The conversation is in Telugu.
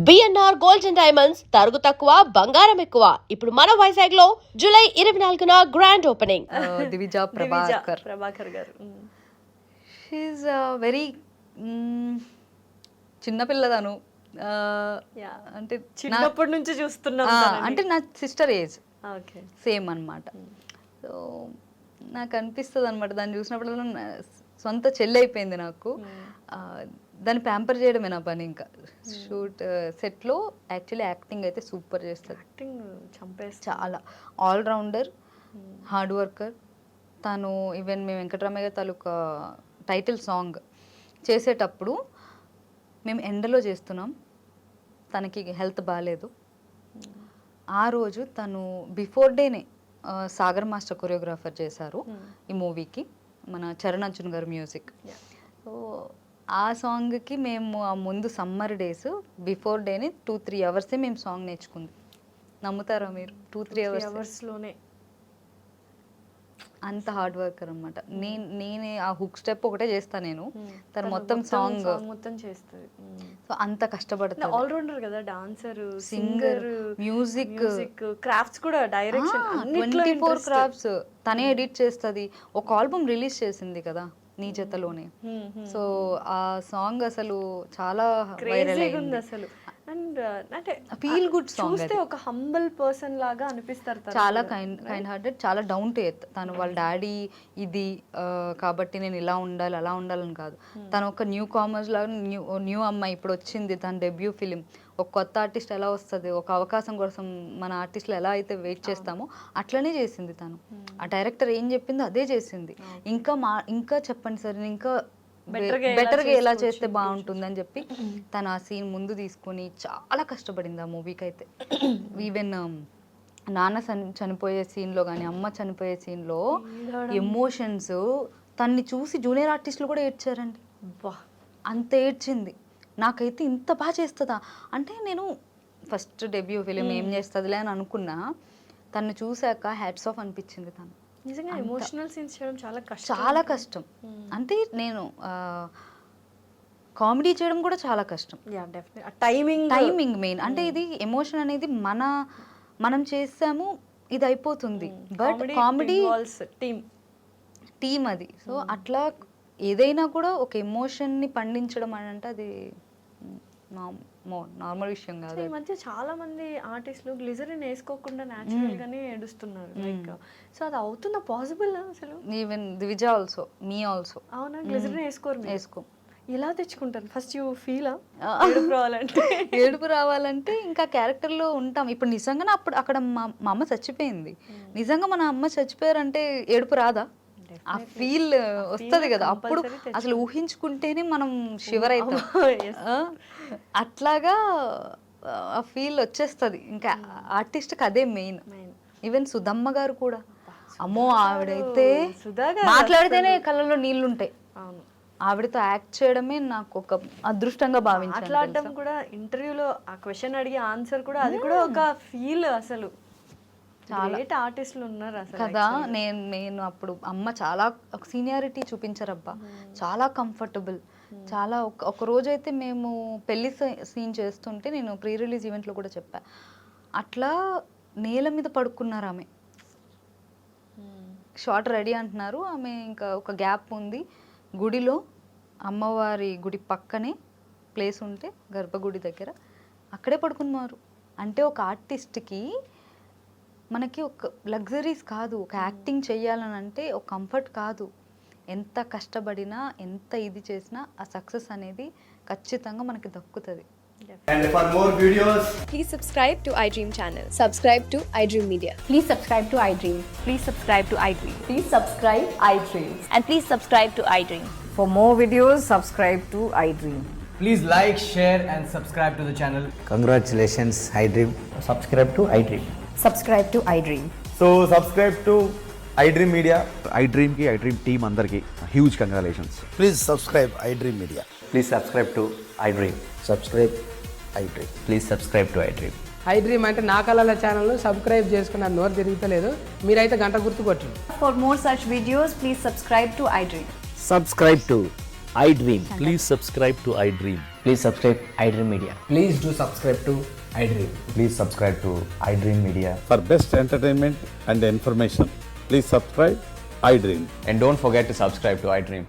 బిఎన్ఆర్ గోల్డ్ అండ్ డైమండ్స్ తరుగు తక్కువ బంగారం ఎక్కువ. ఇప్పుడు మన వైజాగ్ లో July 24న grand opening. Divija Prabhakar గారు షీఈ్ వెరీ చిన్నపిల్లదను అంటే చిన్నప్పటి నుంచి చూస్తున్నాం. అంటే నా సిస్టర్ ఏజ్ ఓకే సేమ్ అనమాట. సో నాకు అనిపిస్తుంది అనమాట దాన్ని చూసినప్పుడు సొంత చెల్లి అయిపోయింది నాకు. దాన్ని ప్యాంపర్ చేయడమే నా పని. ఇంకా షూట్ సెట్లో యాక్చువల్లీ యాక్టింగ్ అయితే సూపర్ చేస్తుంది. యాక్టింగ్ చంపేస్తుంది. చాలా ఆల్రౌండర్, హార్డ్ వర్కర్ తను. ఈవెన్ మేము వెంకటరామయ్య గారి తాలూకా టైటిల్ సాంగ్ చేసేటప్పుడు మేము ఎండలో చేస్తున్నాం, తనకి హెల్త్ బాగాలేదు. ఆ రోజు తను బిఫోర్ డేనే సాగర్ మాస్టర్ కొరియోగ్రాఫర్ చేశారు ఈ మూవీకి, మన చరణ్ అర్జున్ గారు మ్యూజిక్. సో ఆ సాంగ్కి మేము ఆ ముందు సమ్మర్ డేస్ బిఫోర్ డేని 2-3 అవర్సే మేము సాంగ్ నేర్చుకుంది. నమ్ముతారా మీరు? 2-3 అవర్స్లోనే అంత హార్డ్ వర్కర్ అనమాట. నేనే ఆ హుక్ స్టెప్ ఒకటే చేస్తాను నేను, తను మొత్తం సాంగ్ మొత్తం చేస్తుంది. సో అంత కష్టపడుతుంది. ఆల్రౌండర్ కదా, డాన్సర్, సింగర్, మ్యూజిక్, క్రాఫ్ట్స్ కూడా, డైరెక్షన్, 24 క్రాఫ్ట్స్ తనే ఎడిట్ చేస్తుంది. ఒక ఆల్బమ్ రిలీజ్ చేసింది కదా నీ జతలోనే. సో ఆ సాంగ్ అసలు చాలా వైరల్ అయింది అసలు. అండ్ అంటే ఫీల్ గుడ్ సాంగ్. చూస్తే ఒక హంబల్ పర్సన్ లాగా అనిపిస్తారు. చాలా కైండ్ హార్టెడ్, చాలా డౌన్ టు ఎర్త్. తను వాళ్ళ డాడీ ఇది కాబట్టి నేను ఇలా ఉండాలి అలా ఉండాలని కాదు. తను ఒక న్యూ కామర్స్ లాగా న్యూ అమ్మాయి ఇప్పుడు వచ్చింది, తన డెబ్యూ ఫిలిం. ఒక కొత్త ఆర్టిస్ట్ ఎలా వస్తుంది, ఒక అవకాశం కోసం మన ఆర్టిస్టులు ఎలా అయితే వెయిట్ చేస్తామో అట్లనే చేసింది తను. ఆ డైరెక్టర్ ఏం చెప్పిందో అదే చేసింది. ఇంకా చెప్పండి సార్, ఇంకా బెటర్గా ఎలా చేస్తే బాగుంటుందని చెప్పి తను ఆ సీన్ ముందు తీసుకొని చాలా కష్టపడింది ఆ మూవీకి అయితే. ఈవెన్ నాన్న చనిపోయే సీన్లో కానీ అమ్మ చనిపోయే సీన్లో ఎమోషన్స్ తన్ని చూసి జూనియర్ ఆర్టిస్టులు కూడా ఏడ్చారండి. అంత ఏడ్చింది. నాకైతే ఇంత బాగా చేస్తుందా అంటే, నేను ఫస్ట్ డెబ్యూ ఫిలిం ఏం చేస్తుందిలే అని అనుకున్నా, తను చూశాక హ్యాట్స్ ఆఫ్ అనిపించింది. తను నిజంగా ఎమోషనల్ సీన్స్ చేయడం చాలా కష్టం. అంటే నేను కామెడీ చేయడం కూడా చాలా కష్టం. Timing main. అంటే ఇది ఎమోషన్ అనేది మనం చేసాము, ఇది అయిపోతుంది. బట్ కామెడీ టీమ్ అది. సో అట్లా ఏదైనా కూడా ఒక ఎమోషన్ని పండించడం అని అంటే అది నార్మల్ విషయం కాదు. ఈ మధ్య చాలా మంది ఆర్టిస్టులు గ్లిజరిన్ వేసుకోకుండా న్యాచురల్ గానే ఏడుస్తున్నారు. లైక్ సో అది అవుతుందా, పాసిబుల్ అసలు? ఈవెన్ దివిజా ఆల్సో, మీ ఆల్సో. అవునా? గ్లిజరిన్ వేసుకో ఎలా తెచ్చుకుంటారు? ఫస్ట్ యూ ఫీల్ ఏడుపు రావాలంటే ఇంకా క్యారెక్టర్లో ఉంటాం. ఇప్పుడు నిజంగానే అక్కడ మా అమ్మ చచ్చిపోయింది, నిజంగా మన అమ్మ చచ్చిపోయారంటే ఏడుపు రాదా? ఆ ఫీల్ వస్తుంది కదా. అప్పుడు అసలు ఊహించుకుంటేనే మనం షివర్ అవుతాం. అట్లాగా ఆ ఫీల్ వచ్చేస్తుంది. ఇంకా ఆర్టిస్ట్కి అదే మెయిన్. ఈవెన్ సుధమ్మ గారు కూడా, అమ్మో ఆవిడైతే మాట్లాడితేనే కళ్ళలో నీళ్లుంటాయి. ఆవిడతో యాక్ట్ చేయడమే నాకు ఒక అదృష్టంగా భావించాను. మాట్లాడడం కూడా, ఇంటర్వ్యూలో ఆ క్వశ్చన్ అడిగే ఆన్సర్ కూడా, అది కూడా ఒక ఫీల్. అసలు చాలా ఆర్టిస్టులు ఉన్నారు అసలు కదా. నేను అప్పుడు అమ్మ చాలా సీనియారిటీ చూపించారబ్బా, చాలా కంఫర్టబుల్. చాలా ఒక రోజు అయితే మేము పెళ్లి సీన్ చేస్తుంటే, నేను ప్రీ రిలీజ్ ఈవెంట్లో కూడా చెప్పా, అట్లా నేల మీద పడుకున్నారు ఆమె. షార్ట్ రెడీ అంటున్నారు, ఆమె ఇంకా ఒక గ్యాప్ ఉంది గుడిలో, అమ్మవారి గుడి పక్కనే ప్లేస్ ఉంటే గర్భగుడి దగ్గర, అక్కడే పడుకున్నారు. అంటే ఒక ఆర్టిస్ట్కి మనకి ఒక లగ్జరీస్ కాదు, ఒక యాక్టింగ్ చెయ్యాలని అంటే ఒక కంఫర్ట్ కాదు. ఎంత కష్టపడినా, ఎంత ఇది చేసినా ఆ సక్సెస్ అనేది ఖచ్చితంగా మనకి దక్కుతుంది. And for more videos, please subscribe to iDream channel. Subscribe to iDream Media. Please subscribe to iDream. Please subscribe to iDream. Please subscribe iDream. And please subscribe to iDream. For more videos, subscribe to iDream. please like, share and subscribe to the channel. Congratulations, iDream. Subscribe to iDream. Subscribe to iDream. So subscribe to iDream Media. iDream ki iDream team andarki huge congratulations. Please subscribe iDream Media. Please subscribe to iDream. Subscribe iDream. Please subscribe to iDream. iDream అంటే నా కళల ఛానల్ను సబ్స్క్రైబ్ చేసుకున్న నోరు తిరుగుతలేదు, మీరైతే గంట గుర్తు కొట్టండి. For more such videos, please subscribe to iDream. Subscribe to iDream. Please subscribe to iDream. Please subscribe iDream Media. Please do subscribe to iDream. Please subscribe to iDream Media. For best entertainment and information, please subscribe iDream. And don't forget to subscribe to iDream.